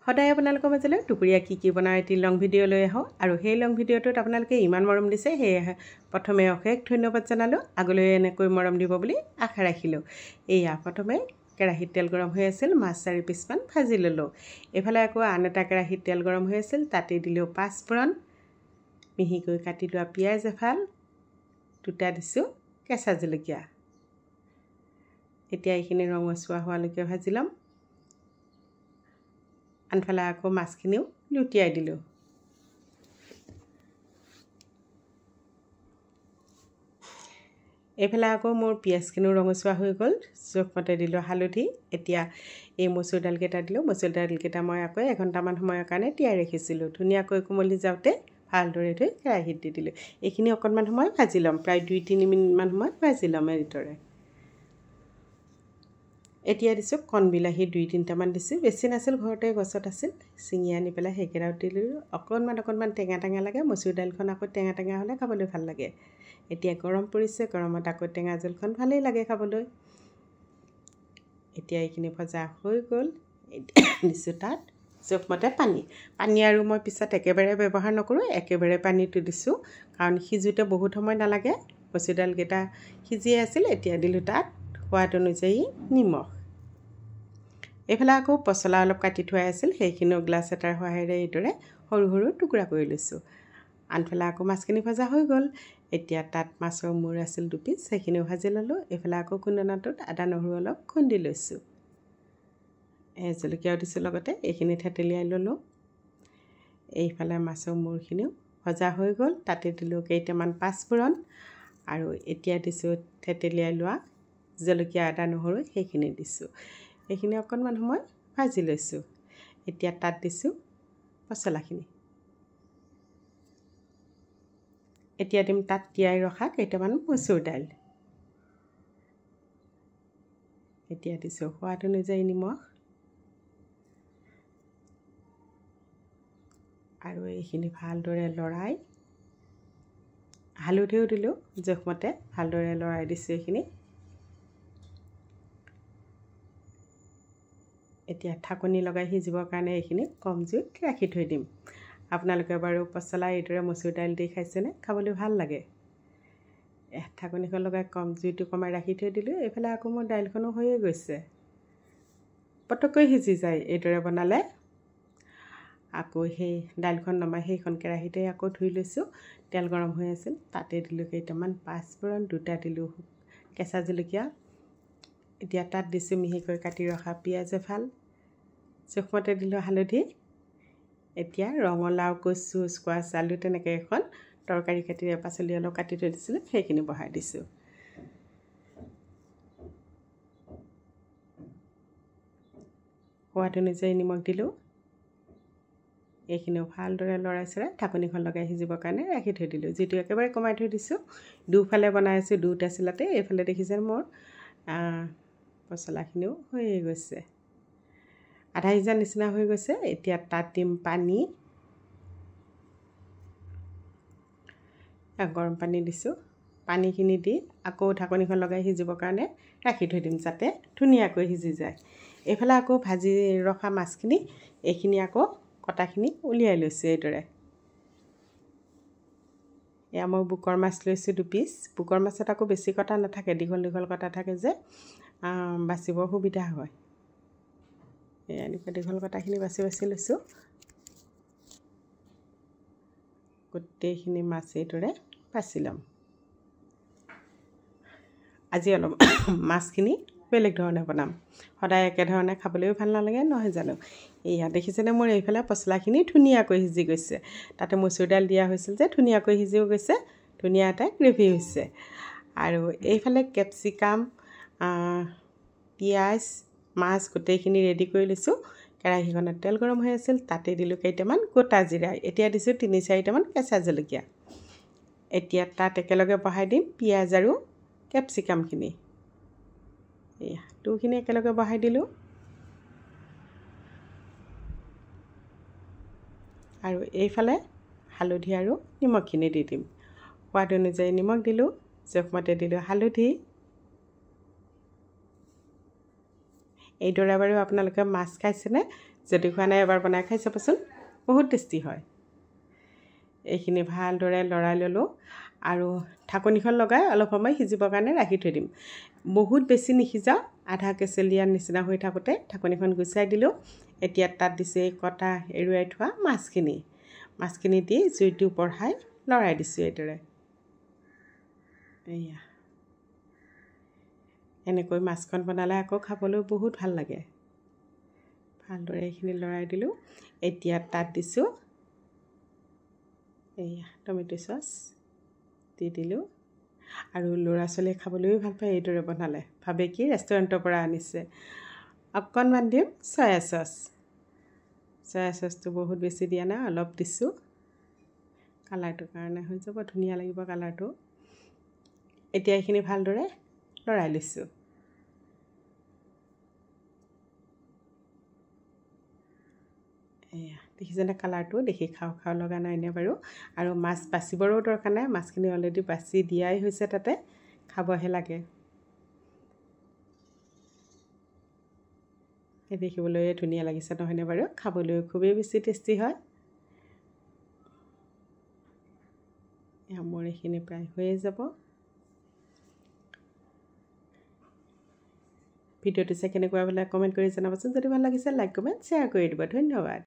সদায় আপোনালোকৰ মাজলৈ দুপৰীয়া কি বনায় এটি লং ভিডিঅ' লৈ আহোঁ আৰু সেই লং ভিডিঅ'টোত আপোনালোকে ইমান মৰম দিছে সেয়েহে প্ৰথমে অশেষ ধন্যবাদ জনালোঁ আগলৈ এনেকৈ মৰম দিব বুলি আশা ৰাখিলোঁ এয়া প্ৰথমে কেৰাহীত তেল গৰম হৈ আছিল মাছ 4 পিছমান ভাজি ল'লোঁ এফালে আকৌ আন এটা কেৰাহীত তেল গৰম হৈ আছিল তাতে দিলোঁ পাঁচফোৰণ মিহিকৈ কাটি লোৱা পিঁয়াজ এফাল দুটা দিছোঁ কেঁচা জলকীয়া এতিয়া এইখিনি ৰঙচুৱা হোৱালৈকে ভাজি ল'ম আনফালে আকৌ মাছখিনিও লুটিয়াই দিলোঁ এইফালে আকৌ মোৰ পিঁয়াজখিনিও ৰঙচুৱা হৈ গ'ল জোখমতে দিলোঁ হালধি এতিয়া এই মচুৰ দাইলকেইটা দিলোঁ মচুৰ দাইলকেইটা মই আকৌ এঘণ্টামান সময়ৰ কাৰণে তিয়াই ৰাখিছিলোঁ ধুনীয়াকৈ কোমলি যাওঁতে ভালদৰে ধুই কেৰাহীত দি দিলোঁ এইখিনি অকণমান সময় ভাজি ল'ম প্ৰায় 2-3 মিনিটমান সময় ভাজি ল'ম এইদৰে এতিয়া দিছোঁ কণ বিলাহী 2-3টামান দিছোঁ বেছি নাছিল ঘৰতে গছত আছিল চিঙি আনি পেলাই সেইকেইটাও দিলোঁ অকণমান টেঙা লাগে মচুৰ দাইলখন আকৌ টেঙা হ'লে খাবলৈ ভাল লাগে এতিয়া গৰম পৰিছে গৰমত আকৌ টেঙা জোলখন ভালেই লাগে খাবলৈ এতিয়া এইখিনি ভজা হৈ গ'ল দিছোঁ তাত জোখমতে পানী আৰু মই পিছত একেবাৰে ব্যৱহাৰ নকৰোঁ একেবাৰে পানীটো দিছোঁ কাৰণ সিজোতে বহুত সময় নালাগে মচুৰ দাইলকেইটা সিজিয়ে আছিল এতিয়া দিলোঁ তাত সোৱাদ অনুযায়ী নিমখ এইফালে আকৌ পচলা অলপ কাটি থোৱা আছিল সেইখিনিও গ্লাছ এটাৰ সহায়েৰে এইদৰে সৰু টুকুৰা কৰি লৈছোঁ আনফালে আকৌ মাছখিনি ভজা হৈ গ'ল এতিয়া তাত মাছৰ মূৰ আছিল 2 পিচ সেইখিনিও ভাজি ল'লোঁ এইফালে আকৌ খুন্দনাটোত আদা নহৰু অলপ খুন্দি লৈছোঁ জলকীয়াও দিছোঁ লগতে এইখিনি থেতেলিয়াই ল'লোঁ এইফালে মাছৰ মূৰখিনিও ভজা হৈ গ'ল তাতে দিলোঁ কেইটামান পাঁচফোৰণ আৰু এতিয়া দিছোঁ থেতেলিয়াই লোৱা জলকীয়া আদা নহৰু সেইখিনি দিছোঁ এইখিনি অকণমান সময় ভাজি লৈছোঁ এতিয়া তাত দিছোঁ পচলাখিনি এতিয়া দিম তাত তিয়াই ৰখা কেইটামান মচুৰ দাইল এতিয়া দিছোঁ সোৱাদ অনুযায়ী নিমখ আৰু এইখিনি ভালদৰে লৰাই হালধিও দিলোঁ জোখমতে ভালদৰে লৰাই দিছোঁ এইখিনি এতিয়া ঢাকনি লগাই সিজিবৰ কাৰণে এইখিনি কম জুইত ৰাখি থৈ দিম আপোনালোকে বাৰু পচলা এইদৰে মচুৰ দাইল দি খাইছেনে খাবলৈ ভাল লাগে ঢাকনিখন লগাই কম জুইটো কমাই ৰাখি থৈ দিলোঁ এইফালে আকৌ মোৰ দাইলখনো হৈয়ে গৈছে পটককৈ সিজি যায় এইদৰে বনালে আকৌ সেই দাইলখন নমাই সেইখন কেৰাহীতে আকৌ ধুই লৈছোঁ তেল গৰম হৈ আছিল তাতে দিলোঁ কেইটামান পাঁচফোৰণ 2টা দিলোঁ কেঁচা জলকীয়া এতিয়া তাত দিছোঁ মিহিকৈ কাটি ৰখা পিঁয়াজ এফাল জোখমতে দিলোঁ হালধি এতিয়া ৰঙালাও কচু স্কোৱাছ আলু তেনেকৈ এখন তৰকাৰী কাটিৰে পাচলি অলপ কাটি থৈ দিছিলোঁ সেইখিনি বহাই দিছোঁ সোৱাদ অনুযায়ী নিমখ দিলোঁ এইখিনিও ভালদৰে লৰাই চৰাই ঢাকনিখন লগাই সিজিবৰ কাৰণে ৰাখি থৈ দিলোঁ যিটো একেবাৰে কমাই থৈ দিছোঁ দুফালে বনাই আছোঁ দুটা চিলতে এইফালে দেখিছে মোৰ পচলাখিনিও হৈয়ে গৈছে আধা সিজা নিচিনা হৈ গৈছে এতিয়া তাত দিম পানী গৰম পানী দিছোঁ পানীখিনি দি আকৌ ঢাকনিখন লগাই সিজিবৰ কাৰণে ৰাখি থৈ দিম যাতে ধুনীয়াকৈ সিজি যায় এইফালে আকৌ ভাজি ৰখা মাছখিনি এইখিনি আকৌ কটাখিনি উলিয়াই লৈছোঁ এইদৰে এয়া মই বুকৰ মাছ লৈছোঁ 2 পিচ বুকৰ মাছত আকৌ বেছি কটা নাথাকে দীঘল কটা থাকে যে বাচিবৰ সুবিধা হয় এনেকুৱা দীঘল কটাখিনি বাছি লৈছোঁ গোটেইখিনি মাছ এইদৰে বাছি ল'ম আজি অলপ মাছখিনি বেলেগ ধৰণে বনাম সদায় একেধৰণে খাবলৈও ভাল নালাগে নহয় জানো এয়া দেখিছেনে মোৰ এইফালে পচলাখিনি ধুনীয়াকৈ সিজি গৈছে তাতে মচুৰ দাইল দিয়া হৈছিল যে ধুনীয়াকৈ সিজিও গৈছে ধুনীয়া এটা গ্ৰেভি হৈছে আৰু এইফালে কেপচিকাম পিঁয়াজ মাছ গোটেইখিনি ৰেডি কৰি লৈছোঁ কেৰাহীখনত তেল গৰম হৈ আছিল তাতে দিলোঁ কেইটামান গোটা জিৰা এতিয়া দিছোঁ 3-4টামান কেঁচা জলকীয়া এতিয়া তাত একেলগে বহাই দিম পিঁয়াজ আৰু কেপচিকামখিনি এয়া দুখিনি একেলগে বহাই দিলোঁ আৰু এইফালে হালধি আৰু নিমখখিনি দি দিম সোৱাদ অনুযায়ী নিমখ দিলোঁ জোখমতে দিলোঁ হালধি এইদৰে বাৰু আপোনালোকে মাছ খাইছেনে যদি খোৱা নাই এবাৰ বনাই খাই চাবচোন, বহুত টেষ্টি হয়। এইখিনি ভালদৰে লৰাই ল'লোঁ আৰু ঢাকনিখন লগাই অলপ সময় সিজিবৰ কাৰণে ৰাখি থৈ দিম। বহুত বেছি নিসিজাওঁ, আধা কেঁচেলীয়া নিচিনা হৈ থাকোঁতে ঢাকনিখন গুচাই দিলোঁ। এতিয়া তাত দিছোঁ এই কটা এৰুৱাই থোৱা মাছখিনি দি জুইটো বঢ়াই লৰাই দিছোঁ এইদৰে। এয়া এনেকৈ মাছখন বনালে আকৌ খাবলৈ বহুত ভাল লাগে। ভালদৰে এইখিনি লৰাই দিলোঁ। এতিয়া তাত দিছোঁ এয়া টমেটো চচ দি দিলোঁ। আৰু ল'ৰা ছোৱালীয়ে খাবলৈও ভাল পায় এইদৰে বনালে, ভাবে কি ৰেষ্টুৰেণ্টৰ পৰা আনিছে। অকণমান দিম চয়া চচটো বহুত বেছি দিয়া নাই, অলপ দিছোঁ কালাৰটোৰ কাৰণে, হৈ যাব, ধুনীয়া লাগিব কালাৰটো। এতিয়া এইখিনি ভালদৰে লৰাই লৈছোঁ। এয়া দেখিছেনে কালাৰটো, দেখি খাওঁ লগা নাইনে বাৰু? আৰু মাছ বাচিবৰো দৰকাৰ নাই, মাছখিনি অলৰেডি বাচি দিয়াই হৈছে তাতে, খাবহে লাগে। এই দেখিবলৈ ধুনীয়া লাগিছে নহয়নে বাৰু? খাবলৈ খুবেই বেছি টেষ্টি হয়। মোৰ এইখিনি প্ৰায় হৈয়ে যাব। ভিডিঅ'টো চাই কেনেকুৱা বোলে কমেণ্ট কৰি জনাবচোন। যদি ভাল লাগিছে লাইক কমেণ্ট শ্বেয়াৰ কৰি দিব। ধন্যবাদ।